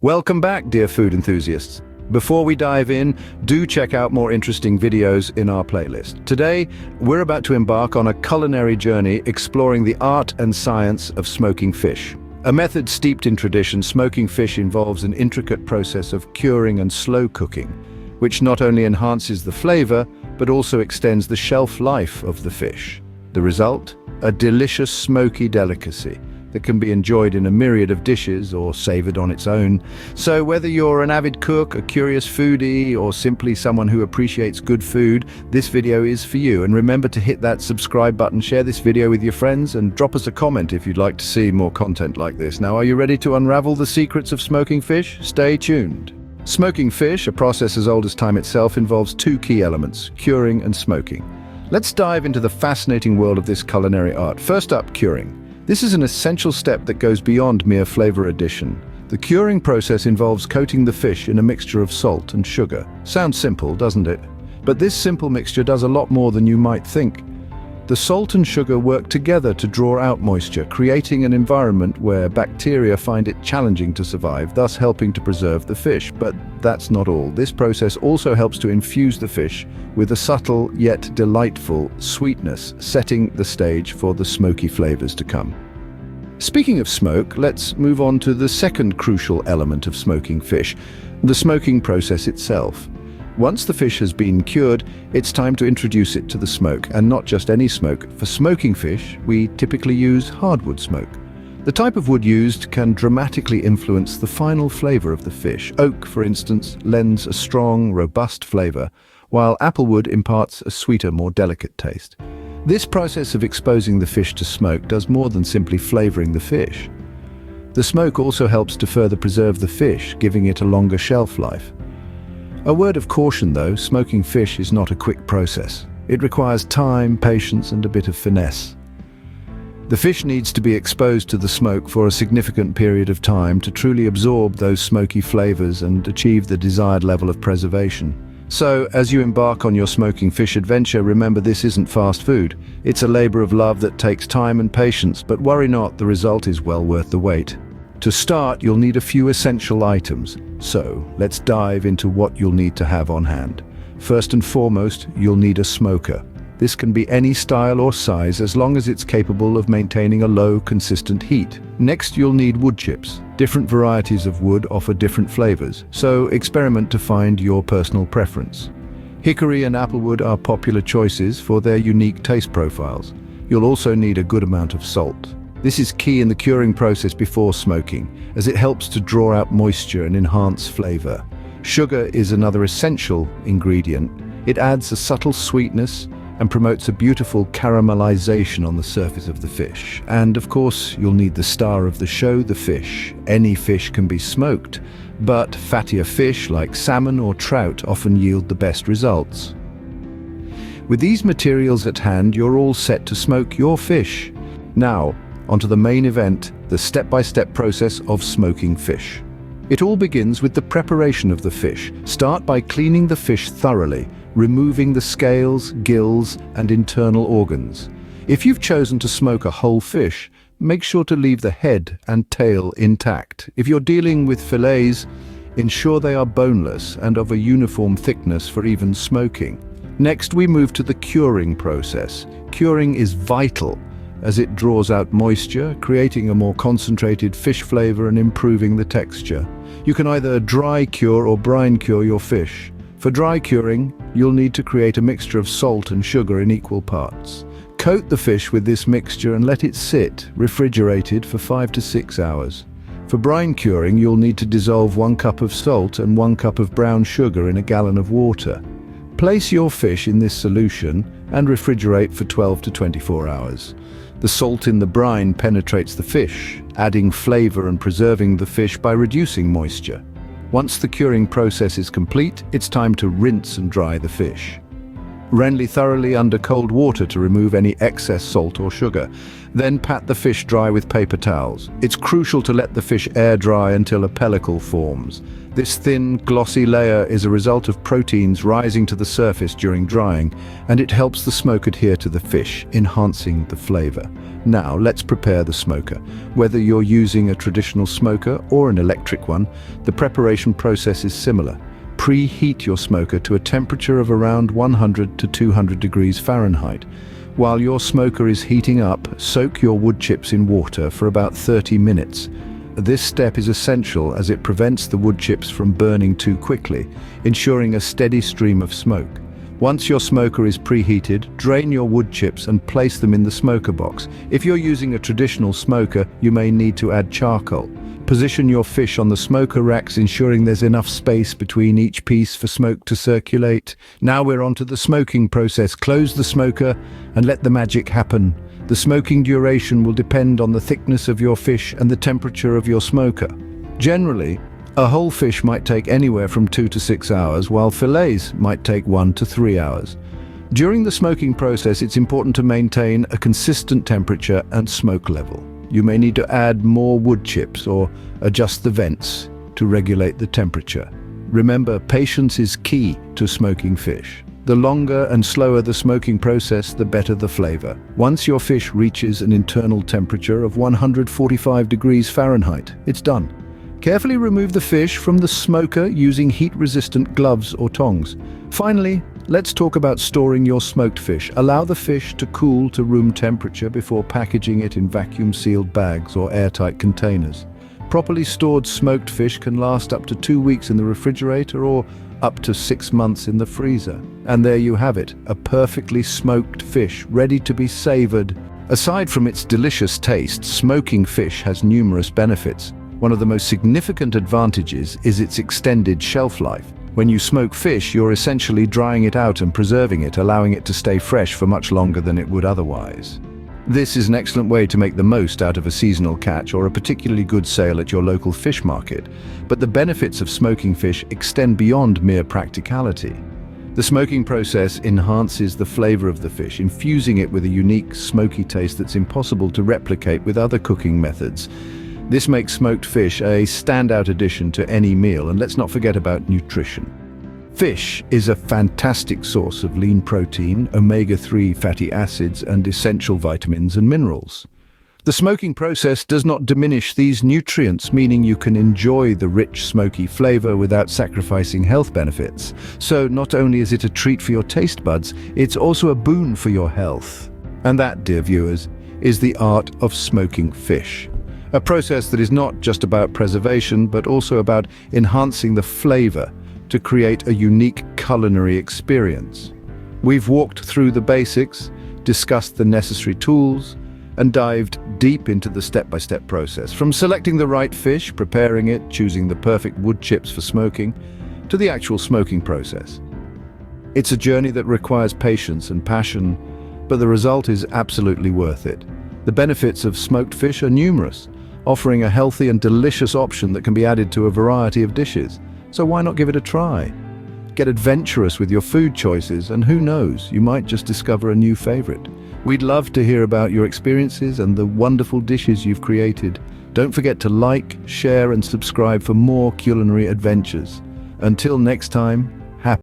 Welcome back, dear food enthusiasts. Before we dive in, do check out more interesting videos in our playlist. Today, we're about to embark on a culinary journey exploring the art and science of smoking fish. A method steeped in tradition, smoking fish involves an intricate process of curing and slow cooking, which not only enhances the flavor, but also extends the shelf life of the fish. The result? A delicious smoky delicacy that can be enjoyed in a myriad of dishes or savored on its own. So whether you're an avid cook, a curious foodie, or simply someone who appreciates good food, this video is for you. And remember to hit that subscribe button, share this video with your friends, and drop us a comment if you'd like to see more content like this. Now, are you ready to unravel the secrets of smoking fish? Stay tuned. Smoking fish, a process as old as time itself, involves two key elements: curing and smoking. Let's dive into the fascinating world of this culinary art. First up, curing. This is an essential step that goes beyond mere flavor addition. The curing process involves coating the fish in a mixture of salt and sugar. Sounds simple, doesn't it? But this simple mixture does a lot more than you might think. The salt and sugar work together to draw out moisture, creating an environment where bacteria find it challenging to survive, thus helping to preserve the fish. But that's not all. This process also helps to infuse the fish with a subtle yet delightful sweetness, setting the stage for the smoky flavors to come. Speaking of smoke, let's move on to the second crucial element of smoking fish, the smoking process itself. Once the fish has been cured, it's time to introduce it to the smoke, and not just any smoke. For smoking fish, we typically use hardwood smoke. The type of wood used can dramatically influence the final flavor of the fish. Oak, for instance, lends a strong, robust flavor, while applewood imparts a sweeter, more delicate taste. This process of exposing the fish to smoke does more than simply flavoring the fish. The smoke also helps to further preserve the fish, giving it a longer shelf life. A word of caution though, smoking fish is not a quick process. It requires time, patience, and a bit of finesse. The fish needs to be exposed to the smoke for a significant period of time to truly absorb those smoky flavors and achieve the desired level of preservation. So, as you embark on your smoking fish adventure, remember this isn't fast food. It's a labor of love that takes time and patience, but worry not, the result is well worth the wait. To start, you'll need a few essential items. So, let's dive into what you'll need to have on hand. First and foremost, you'll need a smoker. This can be any style or size as long as it's capable of maintaining a low, consistent heat. Next, you'll need wood chips. Different varieties of wood offer different flavors, so experiment to find your personal preference. Hickory and applewood are popular choices for their unique taste profiles. You'll also need a good amount of salt. This is key in the curing process before smoking, as it helps to draw out moisture and enhance flavor. Sugar is another essential ingredient. It adds a subtle sweetness and promotes a beautiful caramelization on the surface of the fish. And of course, you'll need the star of the show, the fish. Any fish can be smoked, but fattier fish like salmon or trout often yield the best results. With these materials at hand, you're all set to smoke your fish. Now, onto the main event, the step-by-step process of smoking fish. It all begins with the preparation of the fish. Start by cleaning the fish thoroughly, removing the scales, gills, and internal organs. If you've chosen to smoke a whole fish, make sure to leave the head and tail intact. If you're dealing with fillets, ensure they are boneless and of a uniform thickness for even smoking. Next, we move to the curing process. Curing is vital, as it draws out moisture, creating a more concentrated fish flavor and improving the texture. You can either dry cure or brine cure your fish. For dry curing, you'll need to create a mixture of salt and sugar in equal parts. Coat the fish with this mixture and let it sit, refrigerated, for 5 to 6 hours. For brine curing, you'll need to dissolve 1 cup of salt and 1 cup of brown sugar in a gallon of water. Place your fish in this solution and refrigerate for 12 to 24 hours. The salt in the brine penetrates the fish, adding flavor and preserving the fish by reducing moisture. Once the curing process is complete, it's time to rinse and dry the fish. Rinse thoroughly under cold water to remove any excess salt or sugar. Then pat the fish dry with paper towels. It's crucial to let the fish air dry until a pellicle forms. This thin, glossy layer is a result of proteins rising to the surface during drying, and it helps the smoke adhere to the fish, enhancing the flavor. Now, let's prepare the smoker. Whether you're using a traditional smoker or an electric one, the preparation process is similar. Preheat your smoker to a temperature of around 100 to 200 degrees Fahrenheit. While your smoker is heating up, soak your wood chips in water for about 30 minutes. This step is essential as it prevents the wood chips from burning too quickly, ensuring a steady stream of smoke. Once your smoker is preheated, drain your wood chips and place them in the smoker box. If you're using a traditional smoker, you may need to add charcoal. Position your fish on the smoker racks, ensuring there's enough space between each piece for smoke to circulate. Now we're onto the smoking process. Close the smoker and let the magic happen. The smoking duration will depend on the thickness of your fish and the temperature of your smoker. Generally, a whole fish might take anywhere from 2 to 6 hours, while fillets might take 1 to 3 hours. During the smoking process, it's important to maintain a consistent temperature and smoke level. You may need to add more wood chips or adjust the vents to regulate the temperature. Remember, patience is key to smoking fish. The longer and slower the smoking process, the better the flavor. Once your fish reaches an internal temperature of 145 degrees Fahrenheit, it's done. Carefully remove the fish from the smoker using heat-resistant gloves or tongs. Finally, let's talk about storing your smoked fish. Allow the fish to cool to room temperature before packaging it in vacuum-sealed bags or airtight containers. Properly stored smoked fish can last up to 2 weeks in the refrigerator or up to 6 months in the freezer. And there you have it, a perfectly smoked fish ready to be savored. Aside from its delicious taste, smoking fish has numerous benefits. One of the most significant advantages is its extended shelf life. When you smoke fish, you're essentially drying it out and preserving it, allowing it to stay fresh for much longer than it would otherwise. This is an excellent way to make the most out of a seasonal catch or a particularly good sale at your local fish market. But the benefits of smoking fish extend beyond mere practicality. The smoking process enhances the flavor of the fish, infusing it with a unique, smoky taste that's impossible to replicate with other cooking methods. This makes smoked fish a standout addition to any meal, and let's not forget about nutrition. Fish is a fantastic source of lean protein, omega-3 fatty acids, and essential vitamins and minerals. The smoking process does not diminish these nutrients, meaning you can enjoy the rich, smoky flavor without sacrificing health benefits. So not only is it a treat for your taste buds, it's also a boon for your health. And that, dear viewers, is the art of smoking fish. A process that is not just about preservation, but also about enhancing the flavor to create a unique culinary experience. We've walked through the basics, discussed the necessary tools, and dived deep into the step-by-step process. From selecting the right fish, preparing it, choosing the perfect wood chips for smoking, to the actual smoking process. It's a journey that requires patience and passion, but the result is absolutely worth it. The benefits of smoked fish are numerous, offering a healthy and delicious option that can be added to a variety of dishes. So why not give it a try? Get adventurous with your food choices, and who knows, you might just discover a new favorite. We'd love to hear about your experiences and the wonderful dishes you've created. Don't forget to like, share, and subscribe for more culinary adventures. Until next time,